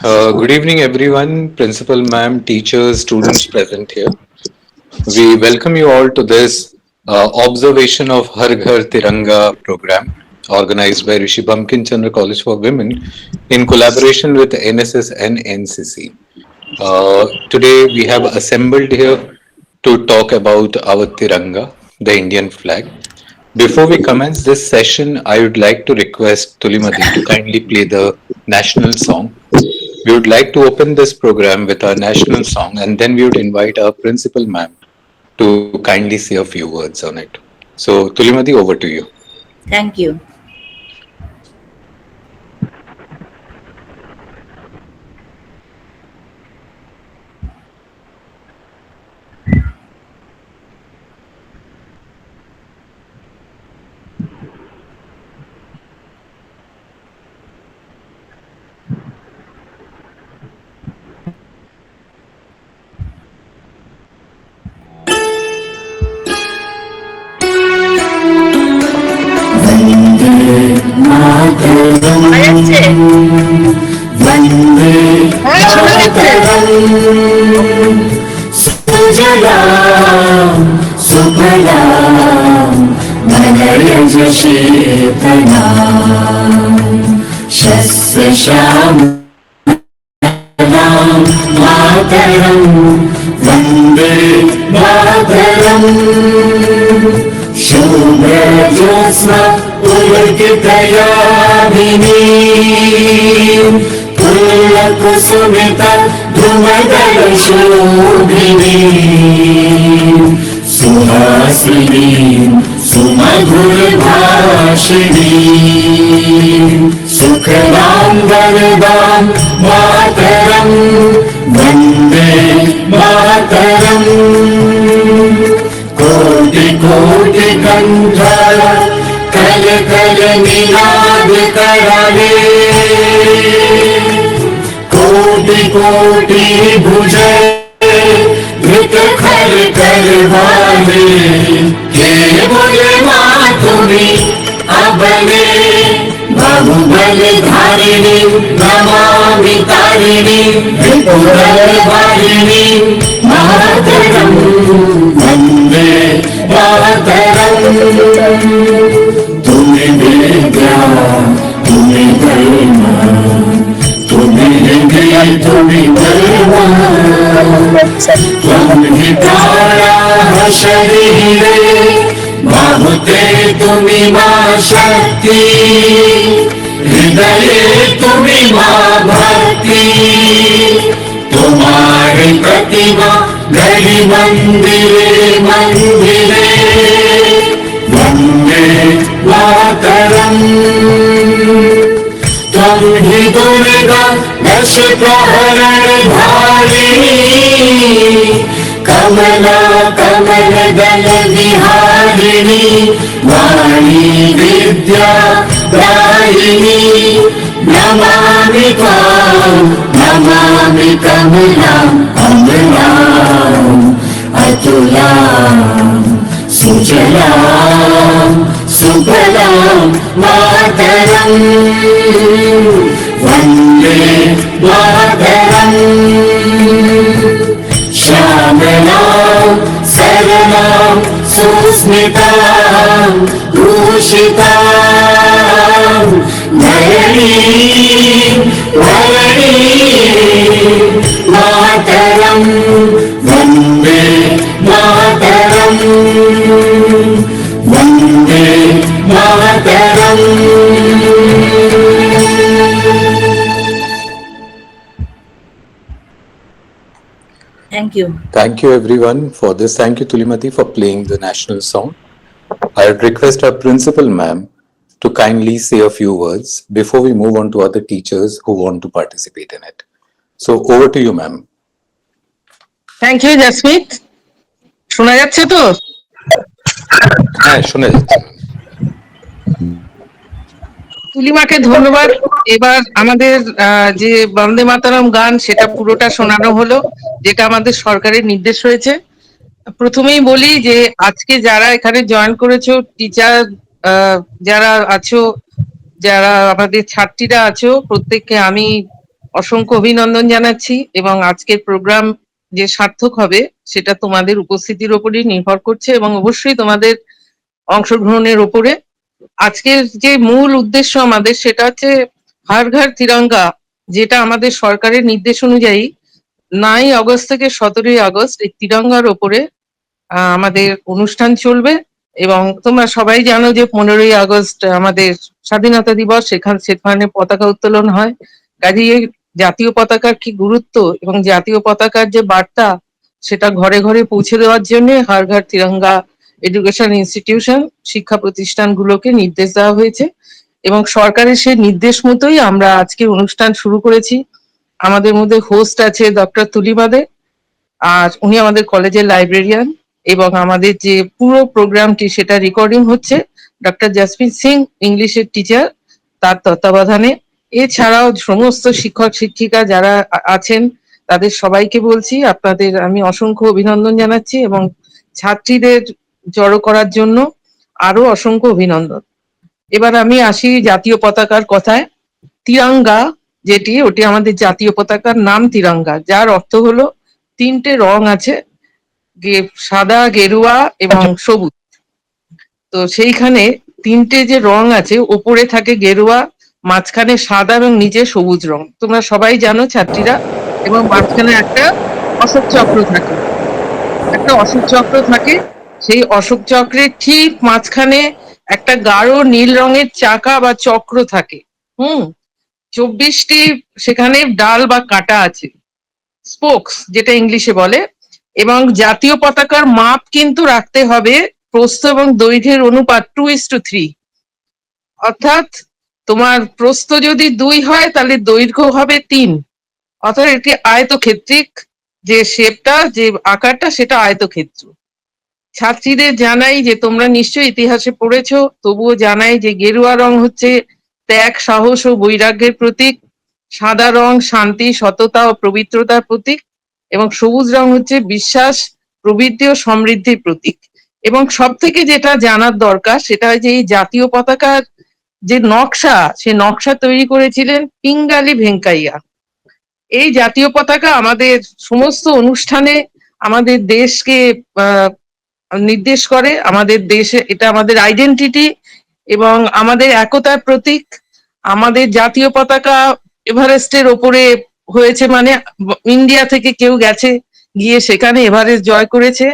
Good evening, everyone. Principal, ma'am, teachers, students present here. We welcome you all to this observation of Har Ghar Tiranga program organized by Rishi Bamkin Chandra College for Women in collaboration with NSS and NCC. Today we have assembled here to talk about our Tiranga, the Indian flag. Before we commence this session, I would like to request Tulimati to kindly play the national song. We would like to open this program with our national song and then we would invite our principal ma'am to kindly say a few words on it. So, Tulimati, over to you. Thank you. सुजलां सुफलां मलयज शीतलां शस्यश्यामलां मातरं वन्दे मातरम् शुभ्रज्योत्स्ना पुलकितयामिनीं पुल्लकुसुमिता धूमदलशोभिनीं सुहासिनीं सुमधुरभाषिणीं सुखदां वरदां मातरं वन्दे मातरम् कोटि कोटि कण्ठा कल कल निनाद करावे कोटि कोटि भुजय धृत खर करवावे केवल माँ तुम्हें अबले बाहुबल धारिणी नमामि तारिणी त्रिपुरल वारिणी मातरं वन्दे मातरम् तुम्हें विद्या तुम्हें धर्म तुम्हें हृदय तुम्हें धर्म तुम्हें काया शरीरे बाहुते तुम्हें माँ शक्ति हृदय तुम्हें माँ भक्ति तुम्हारी प्रतिमा घड़ी मंदिरे मंदिरे वन्दे मातरम् त्वं हि दुर्गा दश प्रहरणधारिणी कमला कमल दल विहारिणी वाणी विद्या दायिनी नमामि त्वां नमामि कमलाम् अमलाम् अतुलाम् सुजलां सुफलां मातरं वन्दे मातरम् श्यामलां सरलां सुस्मितां भूषितां धरणीं धरणीं मातरं Vande Mataram Vande Mataram Thank you. Thank you, everyone, for this. Thank you, Tulimati, for playing the national song. I would request our principal, ma'am, to kindly say a few words before we move on to other teachers who want to participate in it. So, over to you, ma'am. Thank you Jasmeet. শোনা যাচ্ছে তো? হ্যাঁ, শোনা যাচ্ছে। তুলিমাকে ধন্যবাদ। এবার আমাদের যে বন্দে মাতরম গান সেটা পুরোটা শোনানো হলো, যেটা আমাদের সরকারের নির্দেশ হয়েছে। প্রথমেই বলি যে আজকে যারা এখানে জয়েন করেছো, টিচার যারা আছো, যারা আমাদের ছাত্রীরা আছো, প্রত্যেককে আমি অসংখ্য অভিনন্দন জানাচ্ছি, এবং আজকের প্রোগ্রাম যে সার্থক হবে সেটা তোমাদের উপস্থিতির ওপরই নির্ভর করছে, এবং অবশ্যই তোমাদের অংশগ্রহণের ওপরে। আজকের যে মূল উদ্দেশ্য আমাদের সেটা হচ্ছে হর ঘর তিরঙ্গা, যেটা আমাদের সরকারের নির্দেশ অনুযায়ী 9ই আগস্ট থেকে 17ই আগস্ট এই তিরঙ্গার ওপরে আমাদের অনুষ্ঠান চলবে। এবং তোমরা সবাই জানো যে 15ই আগস্ট আমাদের স্বাধীনতা দিবস, সেখানে পতাকা উত্তোলন হয়। কাজেই এই জাতীয় পতাকার কি গুরুত্ব এবং জাতীয় পতাকার যে বার্তা, সেটা ঘরে ঘরে পৌঁছে দেওয়ার জন্য হর ঘর তিরঙ্গা এডুকেশন ইনস্টিটিউশন, শিক্ষা প্রতিষ্ঠানগুলোকে নির্দেশ দেওয়া হয়েছে, এবং সরকারের সেই নির্দেশ মতোই আমরা আজকে অনুষ্ঠান শুরু করেছি। আমাদের মধ্যে হোস্ট আছে ডক্টর তুলিমা দে, আর উনি আমাদের কলেজের লাইব্রেরিয়ান, এবং আমাদের যে পুরো প্রোগ্রামটি সেটা রেকর্ডিং হচ্ছে ডক্টর জাসপ্রীত সিং, ইংলিশের টিচার, তার তত্ত্বাবধানে। এছাড়াও সমস্ত শিক্ষক শিক্ষিকা যারা আছেন তাদের সবাইকে বলছি আপনাদের আমি অসংখ্য অভিনন্দন জানাচ্ছি, এবং ছাত্রীদের জড়ো করার জন্য আরো অসংখ্য অভিনন্দন। এবার আমি আসি জাতীয় পতাকার কথায়। তিরঙ্গা ওটি আমাদের জাতীয় পতাকার নাম তিরঙ্গা, যার অর্থ হলো 3টে রং আছে, সাদা, গেরুয়া এবং সবুজ। তো সেইখানে 3টে যে রং আছে, ওপরে থাকে গেরুয়া, মাঝখানে সাদা এবং নিচে সবুজ রং, তোমরা সবাই জানো ছাত্রীরা। এবং মাঝখানে একটা অশোক চক্র থাকে, সেই অশোক চক্রের ঠিক মাঝখানে একটা গাঢ় নীল রঙের চাকা বা চক্র থাকে। 24টি সেখানে ডাল বা কাঁটা আছে, স্পোকস যেটা ইংলিশে বলে। এবং জাতীয় পতাকার মাপ কিন্তু রাখতে হবে প্রস্থ এবং দৈর্ঘ্যের অনুপাত 2:3, অর্থাৎ তোমার প্রস্থ যদি 2 হয় তাহলে দৈর্ঘ্য হবে 3, অর্থাৎ এটি আয়তক্ষেত্রিক, যে শেপটা, যে আকারটা, সেটা আয়তক্ষেত্র। ছাত্রীদের জানাই যে তোমরা নিশ্চয়ই ইতিহাসে পড়েছো, তবুও জানাই যে গেরুয়া রং হচ্ছে ত্যাগ, সাহস ও বৈরাগ্যের প্রতীক, সাদা রং শান্তি, সততা ও পবিত্রতার প্রতীক, এবং সবুজ রং হচ্ছে বিশ্বাস, প্রবৃদ্ধি ও সমৃদ্ধির প্রতীক। এবং সব থেকে যেটা জানার দরকার সেটা হচ্ছে এই জাতীয় পতাকার যে নকশা, সে নকশা তৈরি করেছিলেন পিঙ্গালি ভেঙ্কাইয়া। এই জাতীয় পতাকা আমাদের সমস্ত অনুষ্ঠানে আমাদের দেশকে নির্দেশ করে, আমাদের দেশে এটা আমাদের আইডেন্টিটি এবং আমাদের একতার প্রতীক। আমাদের জাতীয় পতাকা এভারেস্টের ওপরে হয়েছে, মানে ইন্ডিয়া থেকে কেউ গেছে, গিয়ে সেখানে এভারেস্ট জয় করেছে।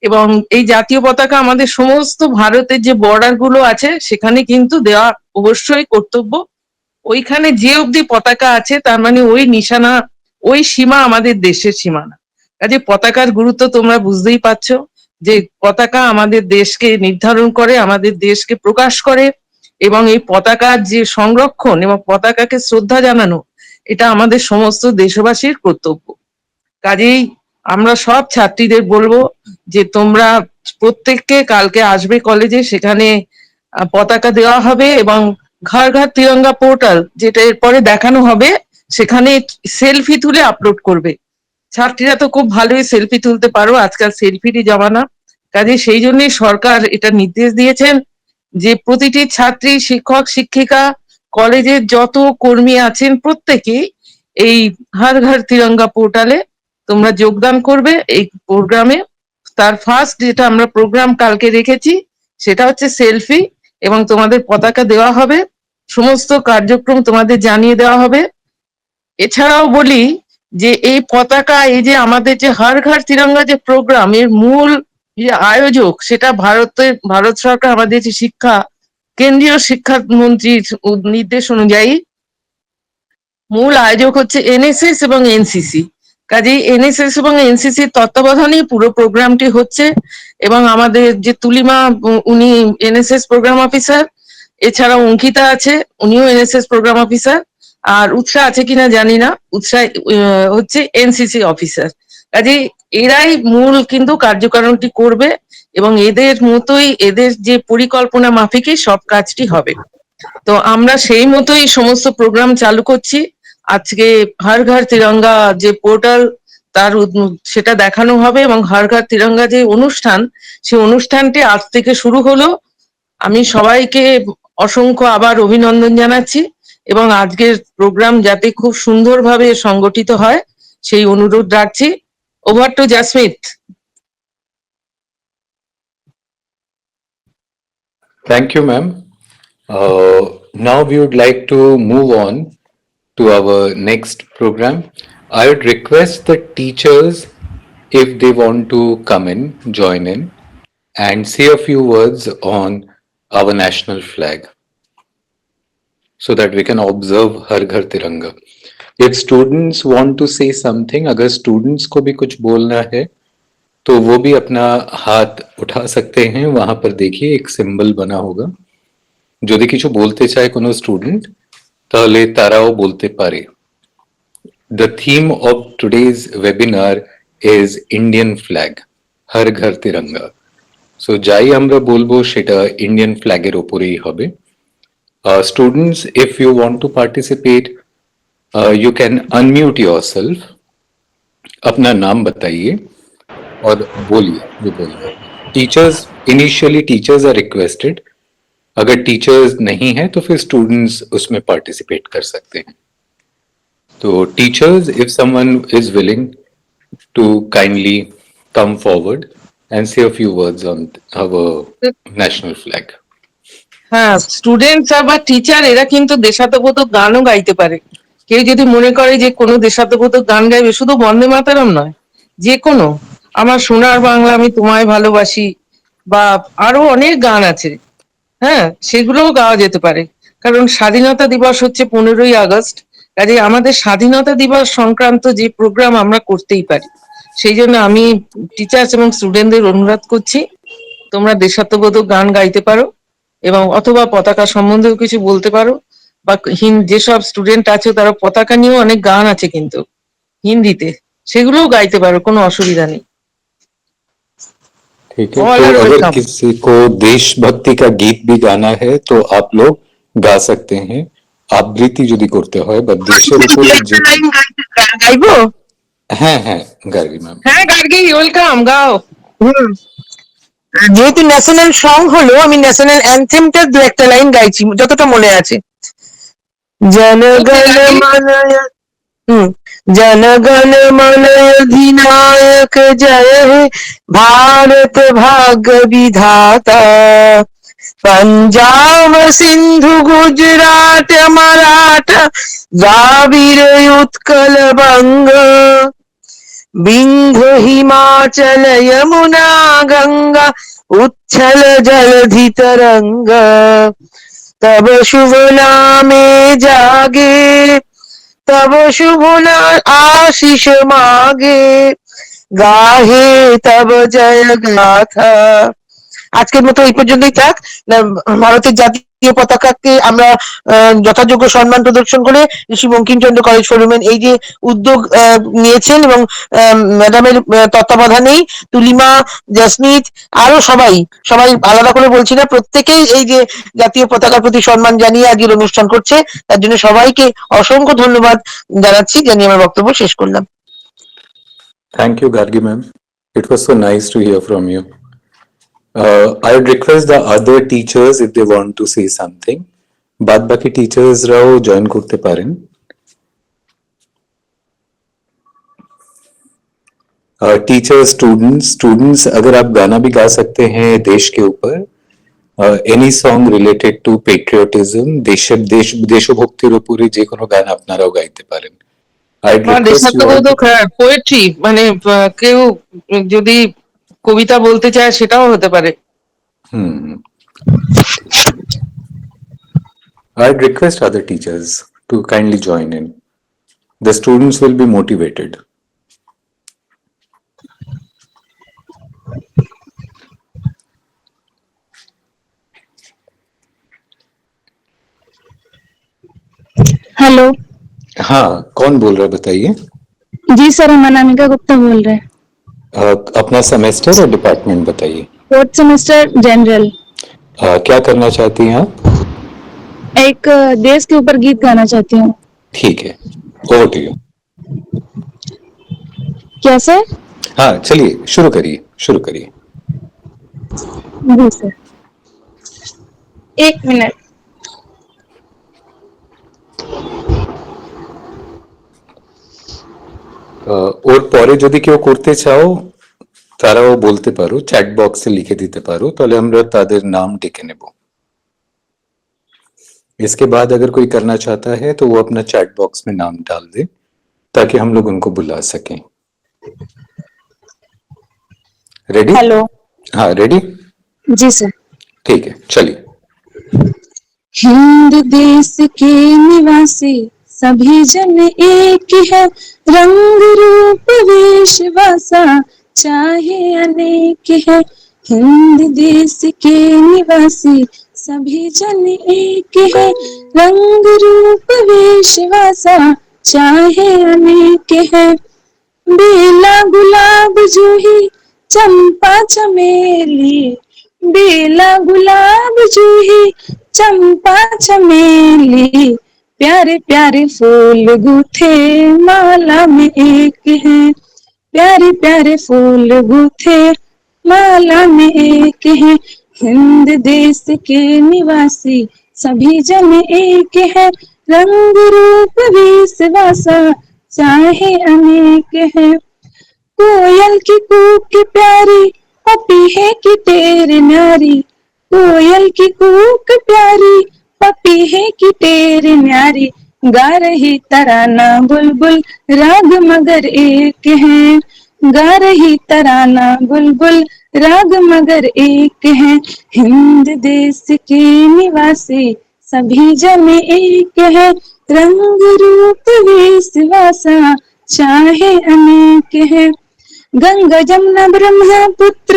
এবং এই জাতীয় পতাকা আমাদের সমস্ত ভারতের যে বর্ডার গুলো আছে সেখানে কিন্তু দেওয়া অবশ্যই কর্তব্য। ওইখানে যে অবধি পতাকা আছে তার মানে ওই নিশানা, ওই সীমা আমাদের দেশের সীমানা। কাজে পতাকার গুরুত্ব তোমরা বুঝতেই পারছো, যে পতাকা আমাদের দেশকে নির্ধারণ করে, আমাদের দেশকে প্রকাশ করে, এবং এই পতাকার যে সংরক্ষণ এবং পতাকাকে শ্রদ্ধা জানানো, এটা আমাদের সমস্ত দেশবাসীর কর্তব্য। কাজেই আমরা সব ছাত্রীদের বলবো যে তোমরা প্রত্যেককে কালকে আসবে কলেজে, সেখানে পতাকা দেওয়া হবে, এবং ঘর ঘর তিরঙ্গা পোর্টাল যেটা এরপরে দেখানো হবে, সেখানে সেলফি তুলে আপলোড করবে। ছাত্রীরা তো খুব ভালোই সেলফি তুলতে পারো, আজকাল সেলফিরই জমানা। কাজে সেই জন্যই সরকার এটা নির্দেশ দিয়েছেন যে প্রতিটি ছাত্রী, শিক্ষক শিক্ষিকা, কলেজের যত কর্মী আছেন প্রত্যেকেই এই হর ঘর তিরঙ্গা পোর্টালে তোমরা যোগদান করবে এই প্রোগ্রামে। তার ফার্স্ট যেটা আমরা প্রোগ্রাম কালকে রেখেছি সেটা হচ্ছে সেলফি, এবং তোমাদের পতাকা দেওয়া হবে, সমস্ত কার্যক্রম তোমাদের জানিয়ে দেওয়া হবে। এছাড়াও বলি যে এই পতাকা, এই যে আমাদের যে হর ঘর তিরঙ্গা যে প্রোগ্রাম, এর মূল যে আয়োজক সেটা ভারত সরকার, আমাদের যে কেন্দ্রীয় শিক্ষামন্ত্রীর নির্দেশ অনুযায়ী মূল আয়োজক হচ্ছে এনএসএস এবং এনসিসি। কাজেই এনএসএস এবং এনসিসির তত্ত্বাবধানেই পুরো প্রোগ্রামটি হচ্ছে। এবং আমাদের যে তুলিমা, উনি এনএসএস প্রোগ্রাম অফিসার, এছাড়াও অঙ্কিতা আছে, উনিও এনএসএস প্রোগ্রাম অফিসার, আর উৎসাহ আছে কিনা জানি না, উৎসাহ হচ্ছে এনসিসি অফিসার। কাজেই এরাই মূল কিন্তু কার্যক্রমটি করবে, এবং এদের মতোই, এদের যে পরিকল্পনা মাফিকই সব কাজটি হবে। তো আমরা সেই মতোই সমস্ত প্রোগ্রাম চালু করছি। আজকে হর ঘর তিরঙ্গা যে পোর্টাল, সেটা দেখানো হবে, এবং হর ঘর তিরঙ্গা যে অনুষ্ঠান, সেই অনুষ্ঠানটি আজ থেকে শুরু হলো। আমি সবাইকে অসংখ্য আবার অভিনন্দন জানাচ্ছি, এবং আজকের প্রোগ্রাম যাতে খুব সুন্দরভাবে সংগঠিত হয় সেই অনুরোধ রাখছি। Over to Jasmeet. Thank you, ma'am. Now we would like to move on to our next program. I would request the teachers, if they want to come in, join in, and say a few words on our national flag so that we can observe Har Ghar Tiranga. If students want to say something, अगर students को भी कुछ बोलना है तो वो भी अपना हाथ उठा सकते हैं। वहां पर देखिए एक सिंबल बना होगा। যদি কিছু বলতে চায় কোনো স্টুডেন্ট তাহলে তারাও বলতে পারে। The theme of today's webinar is Indian flag, हर घर तिरंगा। So যাই আমরা বলবো সেটা ইন্ডিয়ান ফ্ল্যাগের ওপরেই হবে। Students, if you want to participate, you can unmute yourself, अपना नाम बताइए और बोलिए जो बोलना है। Teachers, initially teachers are requested, अगर टीचर्स नहीं है तो फिर स्टूडेंट्स उसमें पार्टिसिपेट कर सकते हैं। तो teachers, if someone is willing to kindly come forward and say a few words on our national flag. হ্যাঁ, স্টুডেন্টস আবার টিচার এরা কিন্তু দেশাত্মবোধক গানও গাইতে পারে। কেউ যদি মনে করে যে কোনো দেশাত্মবোধক গান গাইবে, শুধু বন্দে মাতরম নয়, যে কোনো আমার সোনার বাংলা আমি তোমায় ভালোবাসি বা আরো অনেক গান আছে, হ্যাঁ, সেগুলোও গাওয়া যেতে পারে। কারণ স্বাধীনতা দিবস হচ্ছে 15ই আগস্ট, কাজে আমাদের স্বাধীনতা দিবস সংক্রান্ত যে প্রোগ্রাম আমরা করতেই পারি। সেই জন্য আমি টিচার্স এবং স্টুডেন্টদের অনুরোধ করছি, তোমরা দেশাত্মবোধক গান গাইতে পারো এবং অথবা পতাকা সম্বন্ধেও কিছু বলতে পারো, বা যেসব স্টুডেন্ট আছে তারা পতাকা নিয়েও অনেক গান আছে কিন্তু হিন্দিতে, সেগুলোও গাইতে পারো, কোনো অসুবিধা নেই। ठीक है, All तो are अगर welcome. किसी को देशभक्ति का गीत भी गाना है तो आप लोग गा सकते हैं। আবৃত্তি যদি করতে হয় বা দেশের উপরে যে গাইবো? হ্যাঁ হ্যাঁ গার্গী ম্যাম। হ্যাঁ গার্গী, ওয়েলকাম, গাও। যেহেতু ন্যাশনাল সং হলো, আমি ন্যাশনাল অ্যানথেমটা দু একটা লাইন গাইছি যতটা মনে আছে। জনগণ মনয় জনগণ মনয় অধিনায়ক জয় হে ভারত ভাগ্য বিধাতা, पंजाब सिंधु गुजरात मराठा द्राविड़ उत्कल बंग, विंध्य हिमाचल यमुना गंगा उच्छल जलधि तरंग, तब शुभ नामे जागे तब शुभ आशीष मागे, गाहे तब जय गाथा। আজকের মতো এই পর্যন্তই থাক। ভারতের জাতীয় পতাকাকে আমরা যথাযোগ্য সম্মান প্রদর্শন করে ঋষি বঙ্কিমচন্দ্র কলেজ ফোরামের এই যে উদ্যোগ নিয়েছেন এবং ম্যাডামের তত্ত্বাবধানেই তুলিমা, জাসমিত আরো সবাই আলাদা করে বলছি না, প্রত্যেকেই এই যে জাতীয় পতাকার প্রতি সম্মান জানিয়ে আজকের অনুষ্ঠান করছে, তার জন্য সবাইকে অসংখ্য ধন্যবাদ জানাচ্ছি, জানিয়ে আমার বক্তব্য শেষ করলাম। Thank you, Gargi ma'am. It was so nice to hear from you. I would request the other teachers if they want to say something. बाद बाकी teachers राव join करते पारें। Teachers, students अगर आप गाना भी गा सकते हैं देश के ऊपर, any song related to patriotism, দেশভক্তির উপরে যে কোনো গান আপনারাও গাইতে পারেন। I'd request you all দেশাত্মবোধক, হ্যাঁ, পোয়েট্রি, মানে কেউ যদি কবিতা বলতে চায় সেটাও হতে পারে। I'd request other teachers to kindly join in. The students will be motivated. Hello. हाँ, कौन बोल रहा है बताइए। जी सर, हम अनामिका गुप्ता बोल रहे हैं। अपना सेमेस्टर और डिपार्टमेंट बताइए। 4th semester general. क्या करना चाहती हैं आप? एक देश के ऊपर गीत गाना चाहती हूँ। ठीक है, ओवर टू यू। क्या सर? हाँ चलिए शुरू करिए। जी सर, 1 मिनट। ওর পরে যদি কেউ করতে চাও তারাও বলতে পারো, চ্যাট বক্সে লিখে দিতে পারো, তাহলে আমরা তাদের नाम ডেকে নেব। इसके बाद अगर कोई करना चाहता है तो वो अपना चैट बॉक्स में नाम डाल दे ताकि हम लोग उनको बुला सकें। रेडी? हेलो। हाँ रेडी? जी सर। ठीक है, चलिए। हिंद देश के निवासी सभी जन एक है, रंग रूप वेश भाषा चाहे अनेक है। हिंद देश के निवासी सभी जन एक है, रंग रूप वेश भाषा चाहे अनेक है। बेला गुलाब जूही चंपा चमेली, बेला गुलाब जूही चंपा चमेली, प्यारे प्यारे फूल गूथे माला में एक है, प्यारे प्यारे फूल गूथे माला में एक है। हिंद देश के निवासी सभी जन एक है, रंग रूप वेश भाषा चाहे अनेक है। कोयल की कूक प्यारी पपीहे की टेर न्यारी, कोयल की कूक प्यारी पपीहे की टेर न्यारी, गा रही तराना बुलबुल राग मगर एक है, गा रही तराना बुलबुल राग मगर एक है। हिंद देश के निवासी सभी जन एक है, रंग रूप वेश भाषा चाहे अनेक है। गंगा जमुना ब्रह्मपुत्र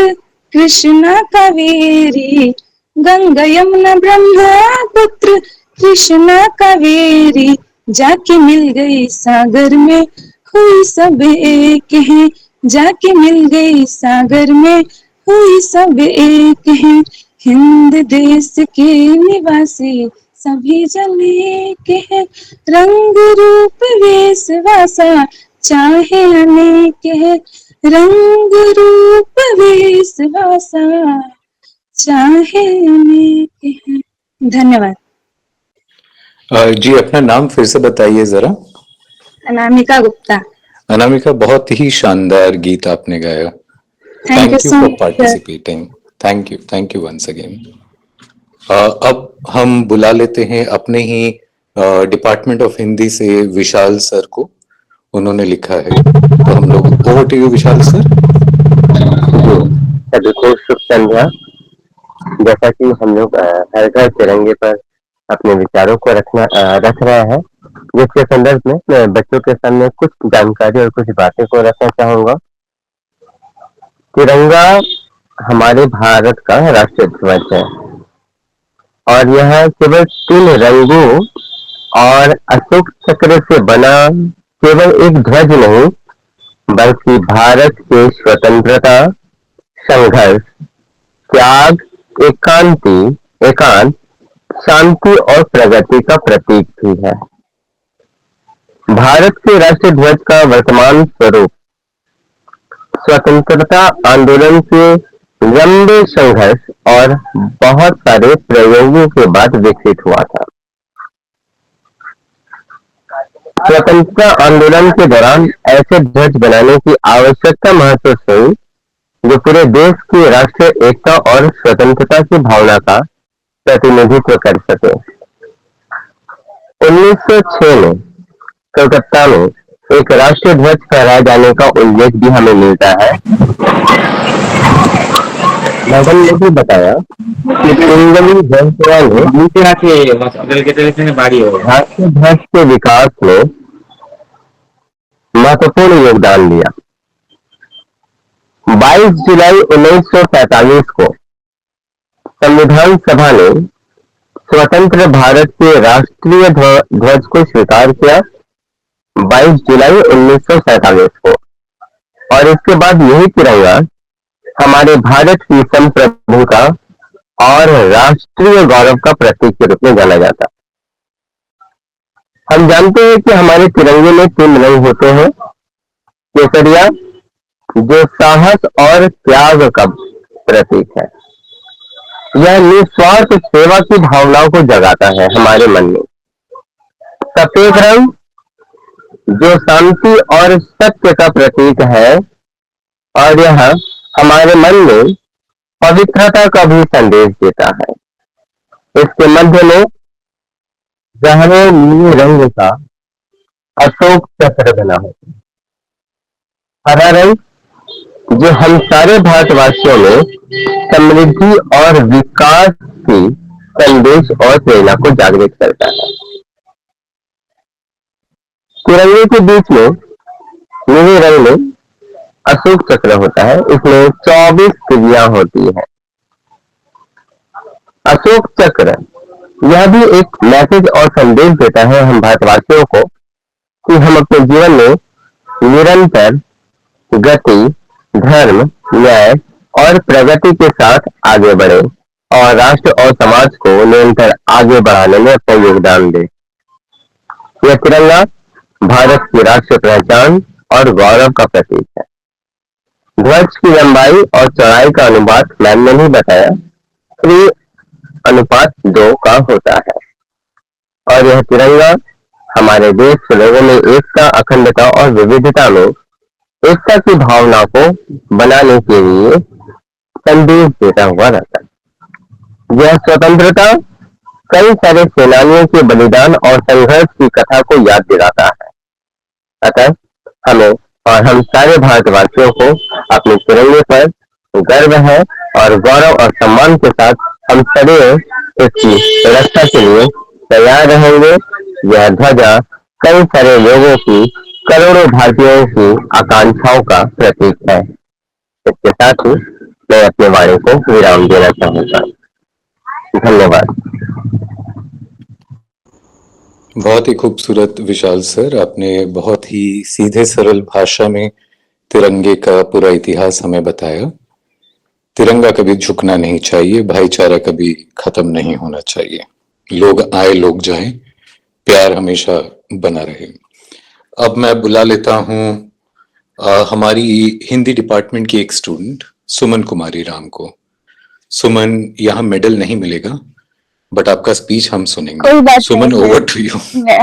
कृष्णा कावेरी, गंगा यमुना ब्रह्मपुत्र कृष्णा कावेरी, जाके मिल गई सागर में हुई सब एक है, जाके मिल गई सागर में हुई सब एक है। हिंद देश के निवासी सभी जन एक है, रंग रूप वेश भाषा चाहे अनेक है, रंग रूप वेश भाषा चाहे अनेक है। धन्यवाद। जी अपना नाम फिर से बताइए जरा। अनामिका गुप्ता। अनामिका, बहुत ही शानदार गीत आपने गाया। Thank you you so for much. Participating. Thank you once again. अब हम बुला लेते हैं अपने ही डिपार्टमेंट ऑफ हिंदी से विशाल सर को, उन्होंने लिखा है, तो हम लोग over to you Vishal sir. सभी को शुभ संध्या। जैसा कि हम लोग हर घर तिरंगे पर अपने विचारों को रख रहे हैं, जिसके संदर्भ में मैं बच्चों के सामने कुछ जानकारी और कुछ बातें को रखना चाहूंगा। तिरंगा हमारे भारत का राष्ट्रीय ध्वज है और यह केवल 3 रंगों और अशोक चक्र से बना केवल एक ध्वज नहीं, बल्कि भारत के स्वतंत्रता संघर्ष, त्याग, एकांत, शांति और प्रगति का प्रतीक भी है। भारत के राष्ट्रीय ध्वज का वर्तमान स्वरूप स्वतंत्रता आंदोलन के लंबे संघर्ष और बहुत सारे प्रयोगों के बाद विकसित हुआ था। स्वतंत्रता आंदोलन के दौरान ऐसे ध्वज बनाने की आवश्यकता महसूस हुई जो पूरे देश की राष्ट्रीय एकता और स्वतंत्रता की भावना का प्रतिनिधित्व कर सके। 1906 में कलकत्ता में एक राष्ट्रीय ध्वज फहराए जाने का उल्लेख भी हमें मिलता है। मैडम ने भी बताया कि पिंगली ध्वज राष्ट्रीय ध्वज के विकास में महत्वपूर्ण योगदान दिया। 22 जुलाई 1947 को संविधान सभा ने स्वतंत्र भारत के राष्ट्रीय ध्वज को स्वीकार किया 22 जुलाई 1947 को, और इसके बाद यही तिरंगा हमारे भारत की संप्रभुता और राष्ट्रीय गौरव का प्रतीक के रूप में जाना जाता। हम जानते हैं कि हमारे तिरंगे में 3 रंग होते हैं। केसरिया जो साहस और त्याग का प्रतीक है, यह निस्वार्थ सेवा की भावनाओं को जगाता है हमारे मन में। सफेद रंग जो शांति और सत्य का प्रतीक है, और यह हमारे मन में पवित्रता का भी संदेश देता है। इसके मध्य में गहरे नीले रंग का अशोक चक्र बना है। हरा रंग जो हम सारे भारतवासियों में समृद्धि और विकास की संदेश और प्रेरणा को जागृत करता है। तिरंगे के बीच में नीले रंग में अशोक चक्र होता है। इसमें 24 तिलियां होती है। अशोक चक्र यह भी एक मैसेज और संदेश देता है हम भारतवासियों को कि हम अपने जीवन में निरंतर गति, धर्म, न्याय और प्रगति के साथ आगे बढ़े और राष्ट्र और समाज को निरंतर आगे बढ़ाने में अपना योगदान दे। यह तिरंगा भारत की राष्ट्रीय पहचान और गौरव का प्रतीक है। ध्वज की लंबाई और चौड़ाई का अनुपात मैम ने नहीं बताया, 3:2 का होता है। और यह तिरंगा हमारे देश के लोगों में एकता, अखंडता और विविधता में एकता की भावना को बनाने के लिए संदेश देता हुआ रहता है। यह स्वतंत्रता कई सारे सेनानियों के बलिदान और संघर्ष की कथा को याद दिलाता है। अतः हमें और हम सारे भारतवासियों को अपने तिरंगे पर गर्व है और गौरव और सम्मान के साथ हम सदैव इसकी रक्षा के लिए तैयार रहेंगे। यह ध्वजा कई सारे लोगों की, करोड़ों भारतीयों की आकांक्षाओं का प्रतीक है। इसके साथ ही मैं अपने वाणी को विराम देना चाहूंगा। धन्यवाद। बहुत ही खूबसूरत विशाल सर, आपने बहुत ही सीधे सरल भाषा में तिरंगे का पूरा इतिहास हमें बताया। तिरंगा कभी झुकना नहीं चाहिए, भाईचारा कभी खत्म नहीं होना चाहिए। लोग आए लोग जाएं, प्यार हमेशा बना रहे। अब मैं बुला लेता हूं हमारी हिंदी डिपार्टमेंट की एक स्टूडेंट सुमन कुमारी राम को। सुमन, यहाँ मेडल नहीं मिलेगा बट आपका स्पीच हम सुनेंगे। कोई बात सुमन, नहीं ओवर टू यू।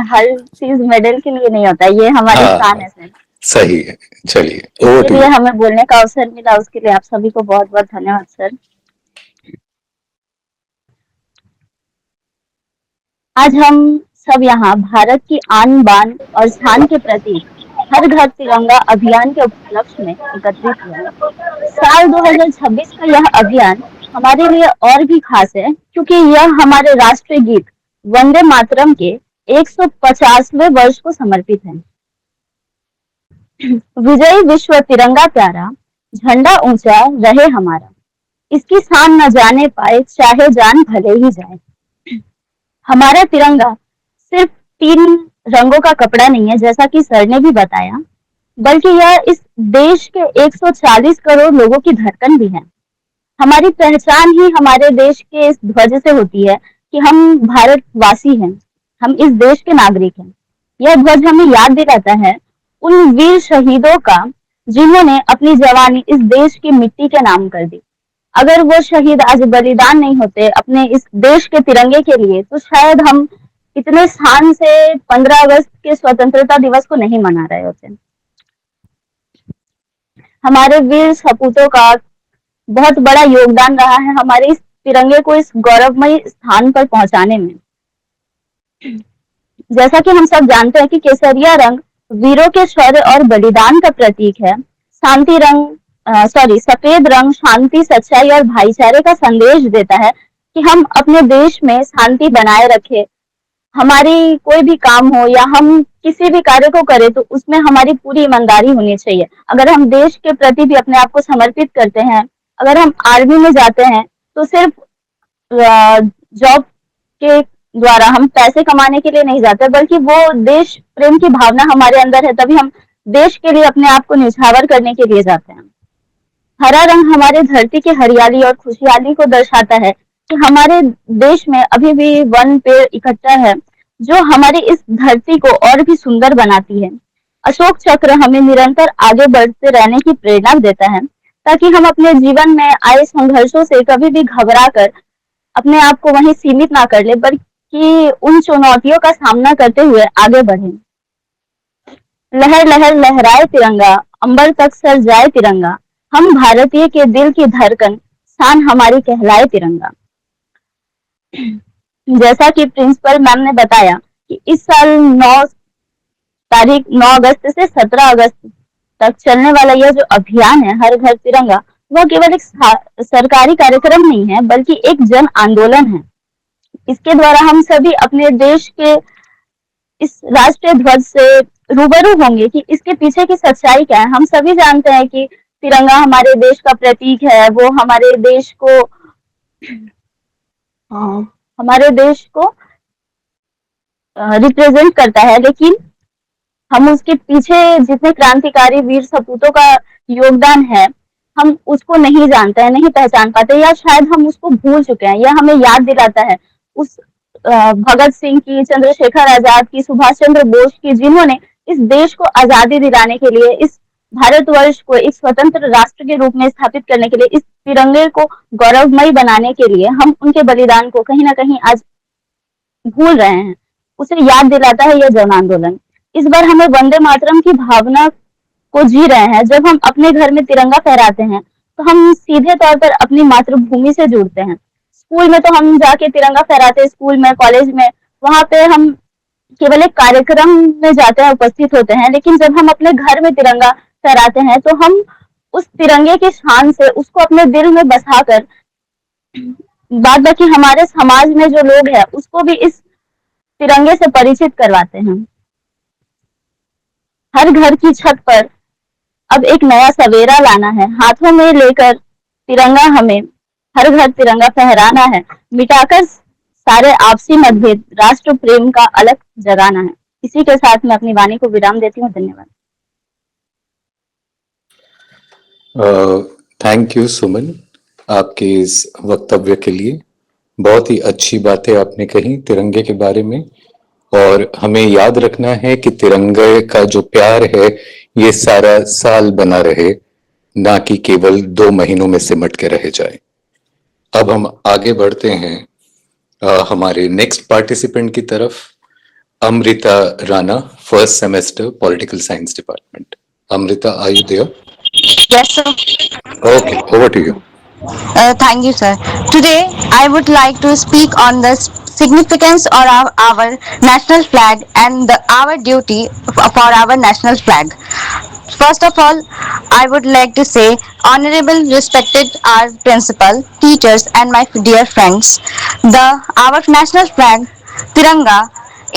हर चीज मेडल के लिए नहीं होता, ये हमारी हाँ, शान है सर। सही है, चलिए ओवर इसके टू लिए यू। हमें बोलने का अवसर मिला, उसके लिए आप सभी को बहुत बहुत धन्यवाद सर। आज हम सब यहाँ भारत की आन बान और शान के प्रतीक हर घर तिरंगा अभियान के उपलक्ष्य में एकत्रित हुए हैं। साल 2026 का यह अभियान हमारे लिए और भी खास है क्योंकि यह हमारे राष्ट्रीय गीत वंदे मातरम के 150वें वर्ष को समर्पित है। विजयी विश्व तिरंगा प्यारा, झंडा ऊंचा रहे हमारा, इसकी शान न जाने पाए चाहे जान भले ही जाए। हमारा तिरंगा सिर्फ 3 रंगों का कपड़ा नहीं है जैसा कि सर ने भी बताया, बल्कि यह इस देश के 140 करोड़ लोगों की धड़कन भी है। हमारी पहचान ही हमारे देश के इस ध्वज से होती है कि हम भारतवासी हैं, हम इस देश के नागरिक हैं। यह ध्वज हमें याद दिलाता है उन वीर शहीदों का जिन्होंने अपनी जवानी इस देश की मिट्टी के नाम कर दी। अगर वो शहीद आज बलिदान नहीं होते अपने इस देश के तिरंगे के लिए, तो शायद हम इतने शान से 15 अगस्त के स्वतंत्रता दिवस को नहीं मना रहे होते। हमारे वीर सपूतों का बहुत बड़ा योगदान रहा है हमारे इस तिरंगे को इस गौरवमयी स्थान पर पहुंचाने में। जैसा कि हम सब जानते हैं कि केसरिया रंग वीरों के शौर्य और बलिदान का प्रतीक है। सफेद रंग शांति, सच्चाई और भाईचारे का संदेश देता है कि हम अपने देश में शांति बनाए रखें। हमारी कोई भी काम हो या हम किसी भी कार्य को करें तो उसमें हमारी पूरी ईमानदारी होनी चाहिए। अगर हम देश के प्रति भी अपने आप को समर्पित करते हैं, अगर हम आर्मी में जाते हैं तो सिर्फ जॉब के द्वारा हम पैसे कमाने के लिए नहीं जाते, बल्कि वो देश प्रेम की भावना हमारे अंदर है, तभी हम देश के लिए अपने आप को न्यौछावर करने के लिए जाते हैं। हरा रंग हमारे धरती की हरियाली और खुशहाली को दर्शाता है कि हमारे देश में अभी भी वन पेड़ इकट्ठा है जो हमारी इस धरती को और भी सुंदर बनाती है। अशोक चक्र हमें निरंतर आगे बढ़ते रहने की प्रेरणा देता है ताकि हम अपने जीवन में आए संघर्षों से कभी भी घबरा कर अपने आप को वहीं सीमित ना कर ले, बल्कि उन चुनौतियों का सामना करते हुए आगे बढ़ें। लहर लहर लहराए तिरंगा, अंबर तक सर जाए तिरंगा, हम भारतीय के दिल की धड़कन, शान हमारी कहलाए तिरंगा। जैसा कि प्रिंसिपल मैम ने बताया कि इस साल 9 अगस्त से 17 अगस्त तक चलने वाला यह जो अभियान है हर घर तिरंगा, वह केवल एक सरकारी कार्यक्रम नहीं है बल्कि एक जन आंदोलन है। इसके द्वारा हम सभी अपने देश के इस राष्ट्रीय ध्वज से रूबरू होंगे कि इसके पीछे की सच्चाई क्या है। हम सभी जानते हैं कि तिरंगा हमारे देश का प्रतीक है, वो हमारे देश को रिप्रेजेंट करता है, लेकिन हम उसके पीछे जितने क्रांतिकारी वीर सपूतों का योगदान है, हम उसको नहीं जानते हैं, नहीं पहचान पाते, या शायद हम उसको भूल चुके हैं। यह हमें याद दिलाता है उस भगत सिंह की, चंद्रशेखर आजाद की, सुभाष चंद्र बोस की, जिन्होंने इस देश को आजादी दिलाने के लिए, इस भारतवर्ष को एक स्वतंत्र राष्ट्र के रूप में स्थापित करने के लिए, इस तिरंगे को गौरवमयी बनाने के लिए हम उनके बलिदान को कहीं ना कहीं आज भूल रहे हैं। उसे याद दिलाता है यह जन आंदोलन। इस बार हमें वंदे मातरम की भावना को जी रहे हैं। जब हम अपने घर में तिरंगा फहराते हैं तो हम सीधे तौर पर अपनी मातृभूमि से जुड़ते हैं। स्कूल में तो हम जाके तिरंगा फहराते हैं, स्कूल में, कॉलेज में, वहां पे हम केवल एक कार्यक्रम में जाते हैं, उपस्थित होते हैं, लेकिन जब हम अपने घर में तिरंगा फहराते हैं तो हम उस तिरंगे की शान से उसको अपने दिल में बसाकर बाद बाकी हमारे समाज में जो लोग हैं उसको भी इस तिरंगे से परिचित करवाते हैं। हर घर की छत पर अब एक नया सवेरा लाना है, हाथों में लेकर तिरंगा हमें हर घर तिरंगा फहराना है, मिटाकर सारे आपसी मतभेद, राष्ट्र प्रेम का अलग जगाना है। इसी के साथ मैं अपनी वाणी को विराम देती हूँ। धन्यवाद। थैंक यू सुमन, आपके इस वक्तव्य के लिए। बहुत ही अच्छी बातें आपने कही तिरंगे के बारे में, और हमें याद रखना है कि तिरंगे का जो प्यार है ये सारा साल बना रहे, ना कि केवल 2 महीनों में सिमट के रह जाए। अब हम आगे बढ़ते हैं हमारे नेक्स्ट पार्टिसिपेंट की तरफ, Amrita Rana, first semester political science department. Amrita, are you there? Yes, sir. Okay, over to you. Thank you, sir. Today, I would like to speak on the significance of our national flag and our duty for our national flag. First of all, I would like to say, honorable, respected our principal, teachers, and my dear friends, our national flag, Tiranga,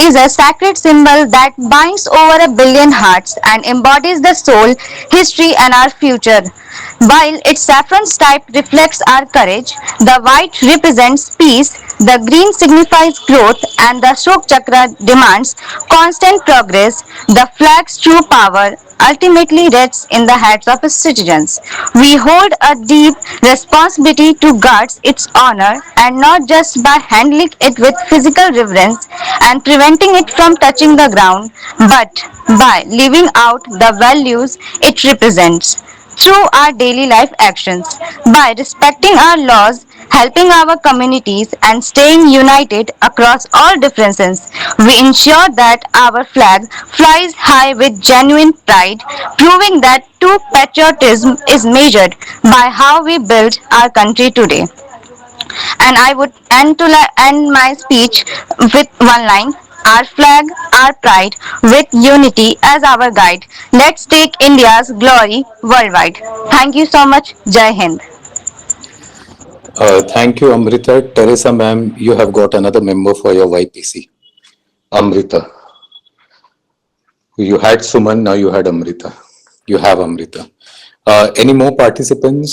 is a sacred symbol that binds over a billion hearts and embodies the soul, history, and our future. While its saffron stripe reflects our courage, the white represents peace, the green signifies growth, and the Ashok Chakra demands constant progress. The flag's true power ultimately rests in the hearts of its citizens. We hold a deep responsibility to guard its honor, and not just by handling it with physical reverence and preventing it from touching the ground, but by living out the values it represents through our daily life actions. By respecting our laws, helping our communities, and staying united across all differences, we ensure that our flag flies high with genuine pride, proving that true patriotism is measured by how we build our country today. And I would end my speech with one line: our flag, our pride, with unity as our guide. Let's take India's glory worldwide. Thank you so much. Jai Hind. Thank you, Amrita. Teresa ma'am, you have got another member for your YPC. Amrita. You had Suman, now you had Amrita. You have Amrita. Any more participants?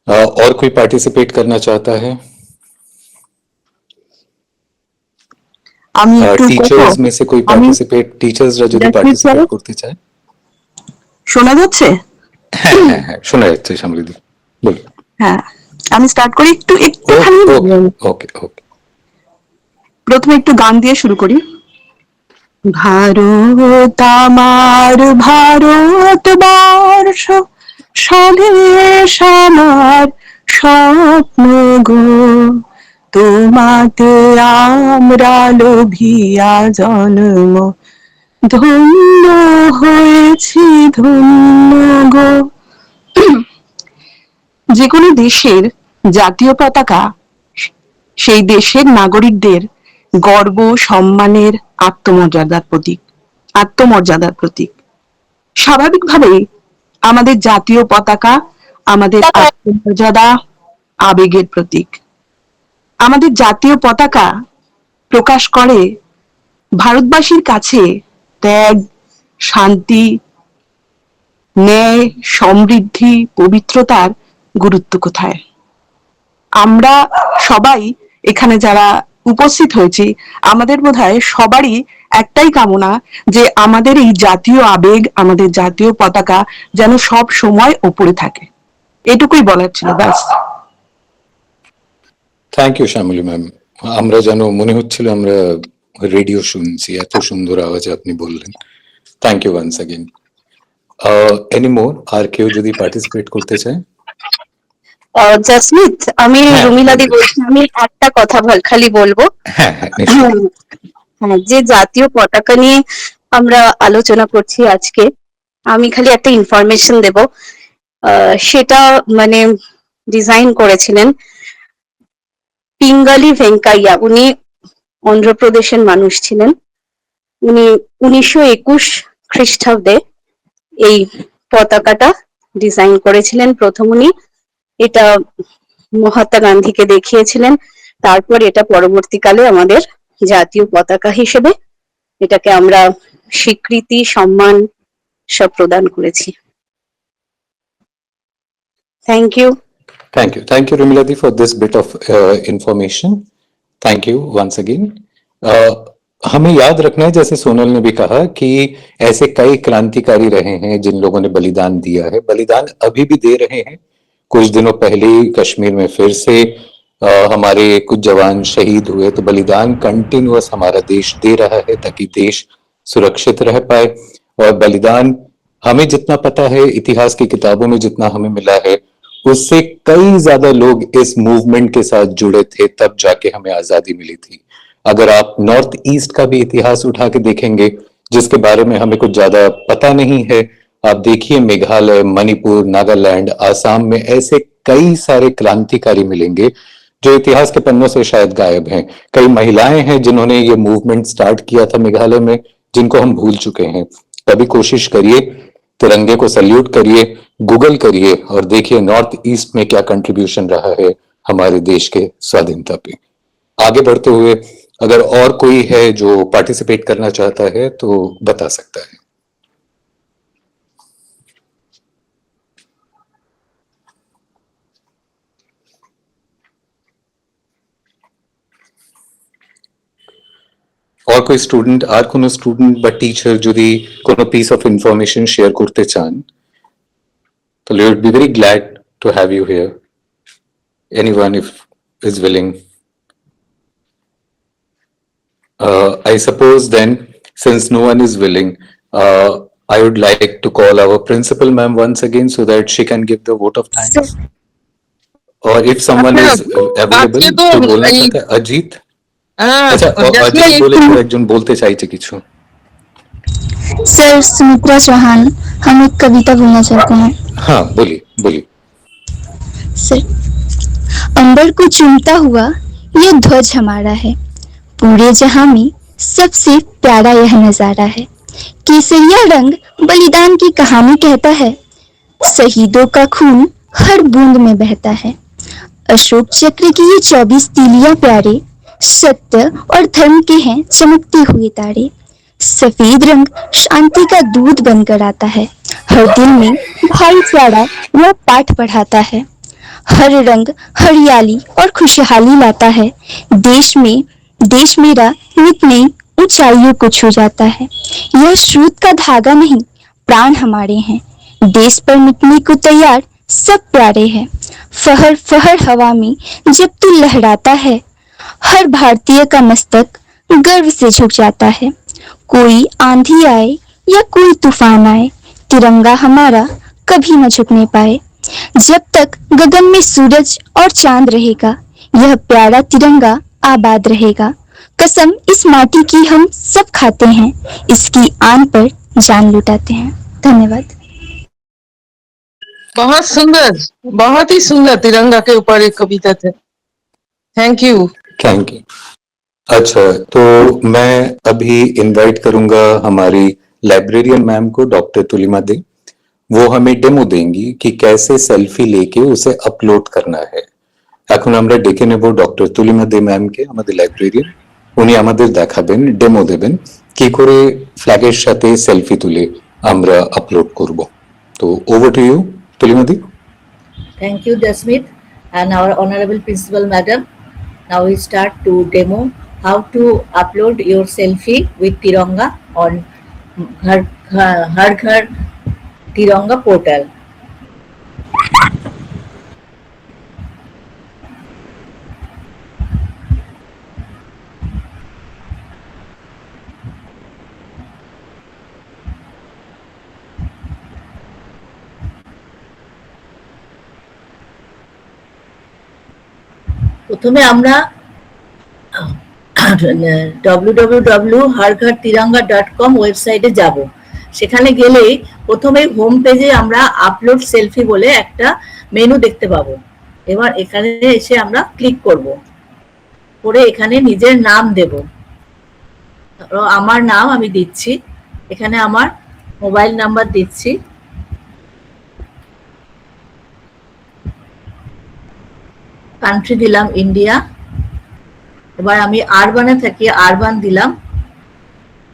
और कोई participate करना चाहता है? Teachers में से कोई participate, টিচার্সরা যদি participate করতে চায়? শোনা যাচ্ছে? হ্যাঁ হ্যাঁ হ্যাঁ শোনা যাচ্ছে সমৃদ্ধি, বল। হ্যাঁ, আমি স্টার্ট করি একটুখানি। ওকে ওকে, প্রথমে একটু গান দিয়ে শুরু করি। ভারত আমার ভারতবর্ষ, স্বদেশ আমার স্বপ্ন গো, তোমাতে আমরা লোভিয়া জন্ম ধন্য হয়েছি ধন্য গো। যে কোনো দেশের জাতীয় পতাকা সেই দেশের নাগরিকদের গর্ব, সম্মানের, আত্মমর্যাদার প্রতীক। স্বাভাবিকভাবেই আমাদের জাতীয় পতাকা আমাদের আত্মমর্যাদা, আবেগের প্রতীক। আমাদের জাতীয় পতাকা প্রকাশ করে ভারতবাসীর কাছে ত্যাগ, শান্তি, ন্যায়, সমৃদ্ধি, পবিত্রতার গুরুত্ব কোথায়। আমরা সবাই এখানে যারা উপস্থিত হয়েছি, আমাদের বোধহয় সবারই একটাই কামনা যে আমাদের এই জাতীয় আবেগ, আমাদের জাতীয় পতাকা যেন সব সময় ওপরে থাকে। এটুকুই বলার ছিল, ব্যাস। Thank you Shyamali ma'am. আমরা যেন মনে হচ্ছিল আমরা রেডিও শুনছি, এত সুন্দর আওয়াজে আপনি বললেন। Thank you once again. Any more, আর কেউ যদি পার্টিসিপেট করতে চায়? জাসমিত, আমি হ্যাঁ, রুমিলাদি বলছি। আমি একটা কথা খালি বলবো। হ্যাঁ হ্যাঁ নিশ্চয়ই। হ্যাঁ, যে জাতীয় পতাকা নিয়ে আমরা আলোচনা করছি আজকে, আমি খালি একটা ইনফরমেশন দেব। সেটা মানে ডিজাইন করেছিলেন পিঙ্গালি ভেঙ্কাইয়া। উনি অন্ধ্রপ্রদেশের মানুষ ছিলেন। উনি 1921 খ্রিস্টাব্দে এই পতাকাটা ডিজাইন করেছিলেন প্রথম উনি। এটা মহাত্মা গান্ধীকে দেখিয়েছিলেন। তারপর এটা পরবর্তীকালে আমাদের জাতীয় পতাকা হিসেবে এটাকে আমরা স্বীকৃতি, সম্মান সব প্রদান করেছি। Thank you. Thank you Rumiladi for this bit of information. Thank you once again. हमें याद रखना है, जैसे सोनल ने भी कहा, कि ऐसे कई क्रांतिकारी रहे हैं जिन लोगों ने बलिदान दिया है, बलिदान अभी भी दे रहे हैं। कुछ दिनों पहले ही कश्मीर में फिर से हमारे कुछ जवान शहीद हुए, तो बलिदान कंटिन्यूअस हमारा देश दे रहा है ताकि देश सुरक्षित रह पाए। और बलिदान हमें जितना पता है, इतिहास की किताबों में जितना हमें मिला है, उससे कई ज्यादा लोग इस मूवमेंट के साथ जुड़े थे, तब जाके हमें आजादी मिली थी। अगर आप नॉर्थ ईस्ट का भी इतिहास उठा के देखेंगे, जिसके बारे में हमें कुछ ज्यादा पता नहीं है, आप देखिए मेघालय, मणिपुर, नागालैंड, आसाम में ऐसे कई सारे क्रांतिकारी मिलेंगे जो इतिहास के पन्नों से शायद गायब हैं। कई महिलाएं हैं जिन्होंने ये मूवमेंट स्टार्ट किया था मेघालय में, जिनको हम भूल चुके हैं। कभी कोशिश करिए, तिरंगे को सल्यूट करिए, गूगल करिए और देखिए नॉर्थ ईस्ट में क्या कंट्रीब्यूशन रहा है हमारे देश के स्वाधीनता पे। आगे बढ़ते हुए अगर और कोई है जो पार्टिसिपेट करना चाहता है तो बता सकता है। और कोई स्टूडेंट, আর কোনো স্টুডেন্ট বা টিচার যদি কোনো পিস অফ ইনফরমেশন শেয়ার করতে চান, তাহলে we would be very glad to have you here. Anyone if is willing. I suppose then, since no one is willing, I would like to call our principal ma'am once again so that she can give the vote of thanks. Or if someone is available to बोलना चाहता है, अजीत। अच्छा, अजीत बोले तो একজন বলতে চাইছে কিছু। सर, सुमित्रा चौहान, हम एक कविता बोलना चाहते हैं। हाँ बोलिए बोलिए। सर, अंबर को चूमता हुआ ये ध्वज हमारा है, पूरे जहां में सबसे प्यारा यह नजारा है। केसरिया रंग बलिदान की कहानी कहता है, शहीदों का खून हर बूंद में बहता है। अशोक चक्र की ये 24 तीलियां प्यारे, सत्य और धर्म के हैं चमकते हुए तारे। सफेद रंग शांति का दूध बनकर आता है, हर दिल में भाईचारा यह पाठ पढ़ाता है। हर रंग हरियाली और खुशहाली लाता है, देश मेरा नित नई ऊंचाइयों को छू जाता है। यह सूत का धागा नहीं, प्राण हमारे हैं, देश पर मिटने को तैयार सब प्यारे हैं। फहर फहर हवा में जब तू लहराता है, हर भारतीय का मस्तक गर्व से झुक जाता है। कोई आंधी आए या कोई तूफान आए, तिरंगा हमारा कभी न झुकने पाए। जब तक गगन में सूरज और चांद रहेगा, यह प्यारा तिरंगा आबाद रहेगा। कसम इस माटी की हम सब खाते हैं, इसकी आन पर जान लुटाते हैं। धन्यवाद। बहुत सुंदर, बहुत ही सुंदर तिरंगा के ऊपर एक कविता थे। Thank you. Thank you. अच्छा, तो मैं अभी इनवाइट करूंगा हमारी लाइब्रेरियन मैम को, डॉक्टर तुलिमा दे। वो हमें डेमो देंगी कि कैसे सेल्फी लेके उसे अपलोड करना है। এখন আমরা ডেকে নেব ডক্টর তুলিমা দে ম্যামকে, আমাদের লাইব্রেরিয়ান। উনি আমাদের দেখাবেন, ডেমো দেবেন কি করে ফ্ল্যাগের সাথে সেলফি তুলে আমরা আপলোড করব। তো over to you Tulima di. Thank you, Jasmeet, and our honorable principal madam. Now we start to demo how to upload your selfie with Tiranga on Har Ghar Tiranga portal. প্রথমে আমরা www.harghartiranga.com ওয়েবসাইটে যাব। সেখানে গেলেই প্রথমে হোম পেজে আমরা আপলোড সেলফি বলে একটা মেনু দেখতে পাবো। এবার এখানে এসে আমরা ক্লিক করব, করে এখানে নিজের নাম দেব। আমার নাম আমি দিচ্ছি, এখানে আমার মোবাইল নাম্বার দিচ্ছি, কান্ট্রি দিলাম ইন্ডিয়া। এবার আমি আরবানে থাকি, আরবান দিলাম।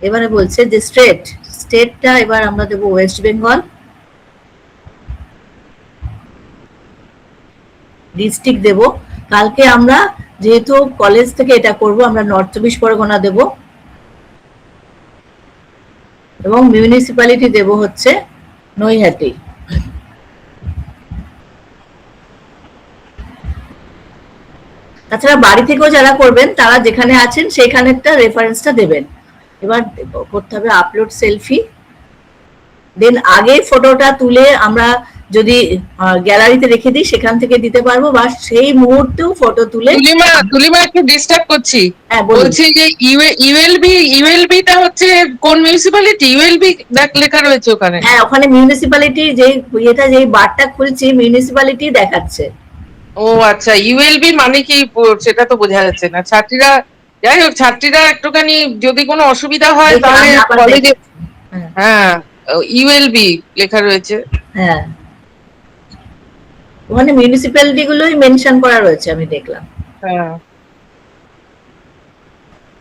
এবারে বলছে যে স্টেটটা এবার আমরা দেবো ওয়েস্ট বেঙ্গল। ডিস্ট্রিক্ট দেব। কালকে আমরা যেহেতু কলেজ থেকে এটা করব, আমরা নর্থ 24 পরগনা দেব। এবং মিউনিসিপ্যালিটি দেব হচ্ছে নৈহাটি। তাছাড়া বাড়ি থেকেও যারা করবেন তারা যেখানে আছেন সেইখানেরটা রেফারেন্সটা দেবেন। এবার করতে হবে আপলোড সেলফি। দেন আগে ফটোটা তুলে আমরা যদি গ্যালারিতে রেখে দিই সেখান থেকে দিতে পারবো, বা সেই মুহূর্তেও ফটো তুলে। তুলিমা একটু ডিস্টার্ব করছি। হ্যাঁ, বলছি যে ইউএলবিটা হচ্ছে কোন মিউনিসিপ্যালিটি? ইউএলবি লেখা রয়েছে ওখানে। হ্যাঁ, ওখানে মিউনিসিপ্যালিটি যেই বারটা খুলছি মিউনিসিপ্যালিটি দেখাচ্ছে। ও আচ্ছা, ইউএলবি মানে কি সেটা তো বোঝা যাচ্ছে না। ছাত্রীরা, যাই হোক, ছাত্রীরা একটুখানি যদি কোনো অসুবিধা হয় তাহলে কলেজে, হ্যাঁ ইউএলবি লেখা রয়েছে। হ্যাঁ, ওখানে মিউনিসিপ্যালিটি গুলোই মেনশন করা রয়েছে, আমি দেখলাম। হ্যাঁ,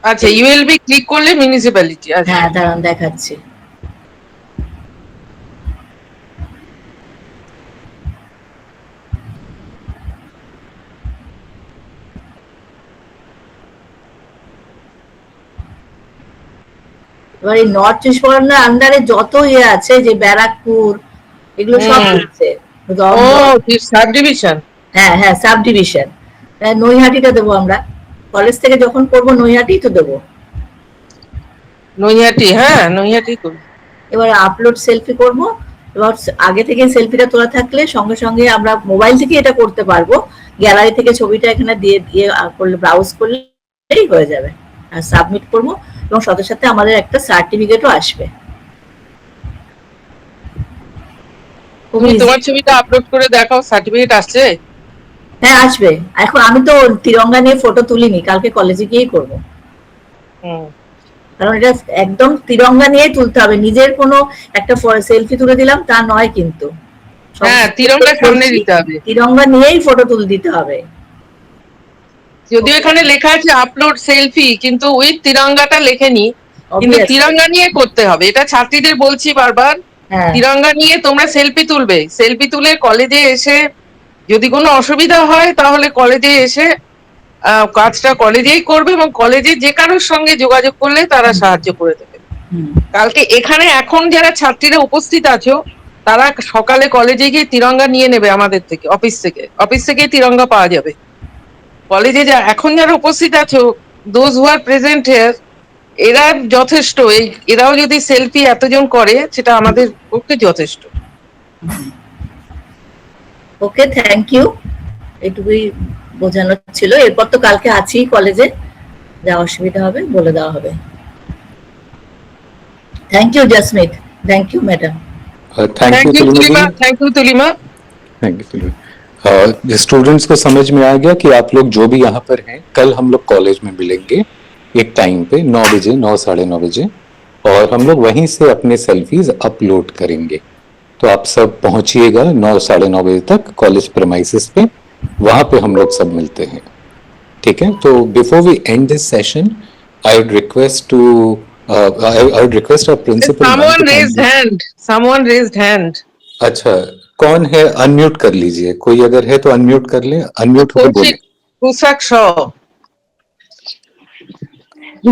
আচ্ছা, ইউএলবি ক্লিক করলে মিউনিসিপ্যালিটি। হ্যাঁ, দাঁড়ান দেখাচ্ছি। এবার এই নর্থ 24 পরগনার আন্ডারে যত আছে, যে ব্যারাকপুর, এগুলো সব আছে। ও সাব ডিভিশন। হ্যাঁ হ্যাঁ, সাব ডিভিশন। নৈহাটিটা দেবো আমরা, কলেজ থেকে যখন করবো নৈহাটি তো দেবো। নৈহাটি, হ্যাঁ নৈহাটি করব। এবার আপলোড সেলফি করব। এবার আগে থেকে সেলফিটা তোলা থাকলে সঙ্গে সঙ্গে আমরা মোবাইল থেকে এটা করতে পারবো। গ্যালারি থেকে ছবিটা এখানে দিয়ে করলে, ব্রাউজ করলেই হয়ে যাবে। আর সাবমিট করব, এবং সাথে সাথে আমাদের একটা সার্টিফিকেটও আসবে। তুমি তোমার ছবিটা আপলোড করে দেখাও, সার্টিফিকেট আসছে? হ্যাঁ, আসবে। এখন আমি তো তিরঙ্গা নিয়ে ফটো তুলিনি, কালকে কলেজে গিয়েই করব। কারণ এটা একদম তিরঙ্গা নিয়েই তুলতে হবে, নিজের কোনো একটা সেলফি তুলে দিলাম তা নয় কিন্তু। হ্যাঁ, তিরঙ্গা সামনে দিতে হবে, তিরঙ্গা নিয়েই ফটো তুলে দিতে হবে। যদিও এখানে লেখা আছে আপলোড সেলফি, কিন্তু উইথ তিরঙ্গাটা লেখেনি, কিন্তু তিরঙ্গা নিয়ে করতে হবে। এটা ছাত্রীদের বলছি বারবার, তিরঙ্গা নিয়ে তোমরা সেলফি তুলবে। সেলফি তুলে কলেজে এসে যদি কোনো অসুবিধা হয় তাহলে কলেজে এসে কাজটা কলেজেই করবে, এবং কলেজে যে কারোর সঙ্গে যোগাযোগ করলে তারা সাহায্য করে দেবে। কালকে এখানে এখন যারা ছাত্রীরা উপস্থিত আছো তারা সকালে কলেজে গিয়ে তিরঙ্গা নিয়ে নেবে আমাদের থেকে, অফিস থেকে তিরঙ্গা পাওয়া যাবে। কলেজে এখন যারা উপস্থিত আছো, those who are present here, এরা যথেষ্ট। এরাও যদি সেলফি এতজন করে সেটা আমাদের পক্ষে যথেষ্ট। ওকে, থ্যাংক ইউ। এটুকুই বোঝানো ছিল। এরপর তো কালকে আছি কলেজে, যা অসুবিধা হবে বলে দেওয়া হবে। Thank you Jasmeet, thank you madam. Thank you, Tulima Tulima, Di. Thank you Tulima. Thank you Tulima. Students को समझ में आ गया कि आप लोग जो भी यहाँ पर हैं, कल हम लोग कॉलेज में मिलेंगे एक टाइम पे 9 बजे, 9 साढ़े 9 बजे, और हम लोग वहीं से अपने सेल्फीज अपलोड करेंगे। तो आप सब पहुंचिएगा 9 साढ़े 9 बजे तक कॉलेज प्रेमाइसिस पे, वहां पे हम लोग सब मिलते हैं। ठीक है, तो before we end this session, I would request to I would request our principal ma'am Someone to raised kindly. hand. Someone raised hand. अच्छा, कौन है? अनम्यूट कर लीजिए, कोई अगर है तो अनम्यूट कर ले, अनम्यूट होकर बोले। Kusak Shaw.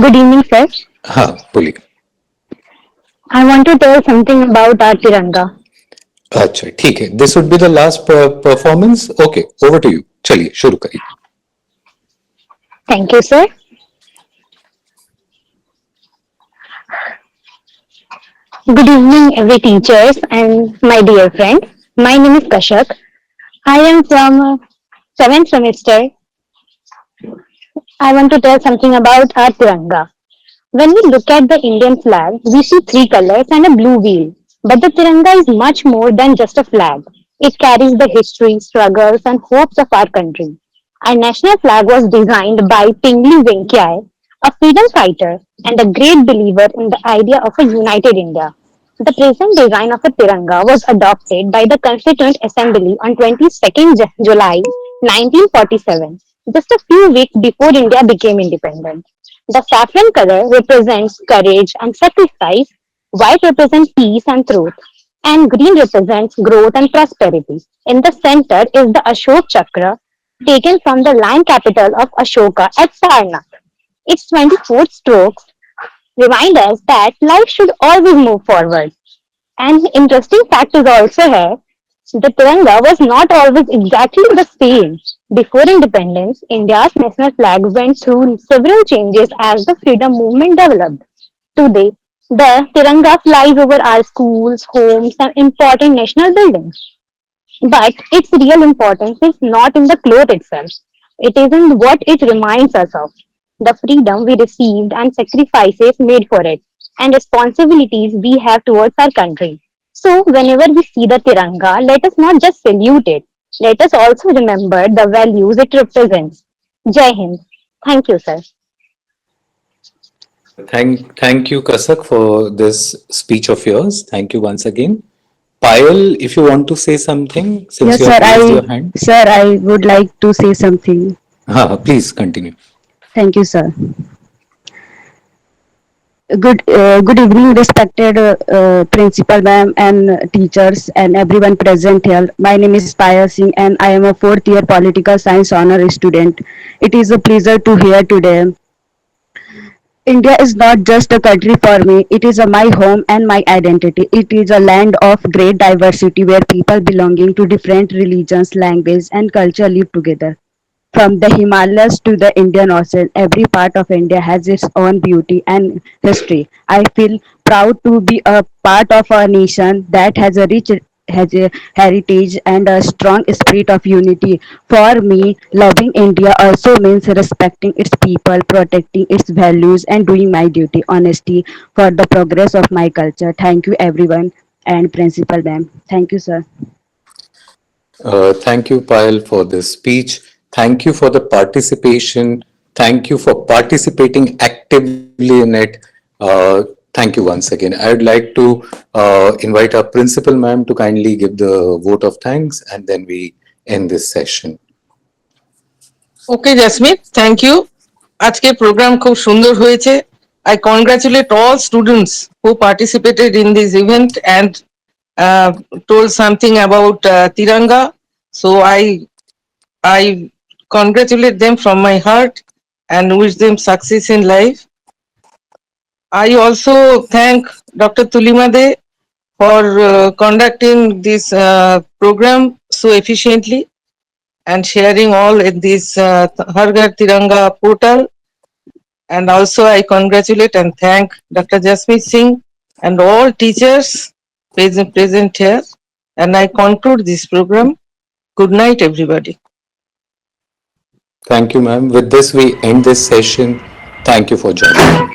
Good evening, sir. हाँ, बोलिए। I want to tell something about our Tiranga. अच्छा, ठीक है, this would be the last performance. Okay, over to you, चलिए शुरू करिए। Thank you, sir. Good evening, every teachers and my dear friends. My name is Kashak. I am from 7th semester. I want to tell something about our Tiranga. When we look at the Indian flag, we see three colors and a blue wheel. But the Tiranga is much more than just a flag. It carries the history, struggles, and hopes of our country. Our national flag was designed by Pingley Venkaiah, a freedom fighter and a great believer in the idea of a united India. The present design of a Tiranga was adopted by the Constituent Assembly on 22nd July 1947, just a few weeks before India became independent. The saffron color represents courage and sacrifice, white represents peace and truth, and green represents growth and prosperity. In the center is the Ashok Chakra, taken from the lion capital of Ashoka at Sarnath. Its 24 strokes remind us that life should always move forward. An interesting fact is also here. The Tiranga was not always exactly the same. Before independence, India's national flag went through several changes as the freedom movement developed. Today, the Tiranga flies over our schools, homes, and important national buildings. But its real importance is not in the cloth itself. It is in what it reminds us of, the freedom we received and sacrifices made for it, and responsibilities we have towards our country. So, whenever we see the Tiranga, let us not just salute it, let us also remember the values it represents. Jai Hind. Thank you, sir. Thank you, Kasak, for this speech of yours. Thank you once again. Payal, if you want to say something, since Yes, you sir. have raised your hand. Sir, I would like to say something. Please continue. Thank you, sir. Good evening, respected principal ma'am and teachers and everyone present here. My name is Payal Singh and I am a fourth year political science honor student. It is a pleasure to hear today. India is not just a country for me, it is my home and my identity. It is a land of great diversity where people belonging to different religions, language, and culture live together. From the Himalayas to the Indian Ocean, every part of India has its own beauty and history. I feel proud to be a part of a nation that has a heritage and a strong spirit of unity. For me, loving India also means respecting its people, protecting its values, and doing my duty honestly for the progress of my culture. Thank you, everyone, and Principal Ma'am. Thank you, sir. Thank you, Payal, for this speech. Thank you for the participation. Thank you for participating actively in it. Thank you once again. I would like to invite our principal ma'am to kindly give the vote of thanks, and then we end this session. Okay, Jasmine, thank you. আজকে programme খুব সুন্দর হয়েছে. I congratulate all students who participated in this event and told something about Tiranga. So I congratulate them from my heart and wish them success in life. I also thank Dr. Tulimade for conducting this program so efficiently and sharing all in this Har Ghar Tiranga portal. And also I congratulate and thank Dr. Jasmeet Singh and all teachers present here. And I conclude this program. Good night, everybody. Thank you, ma'am. With this, we end this session. Thank you for joining.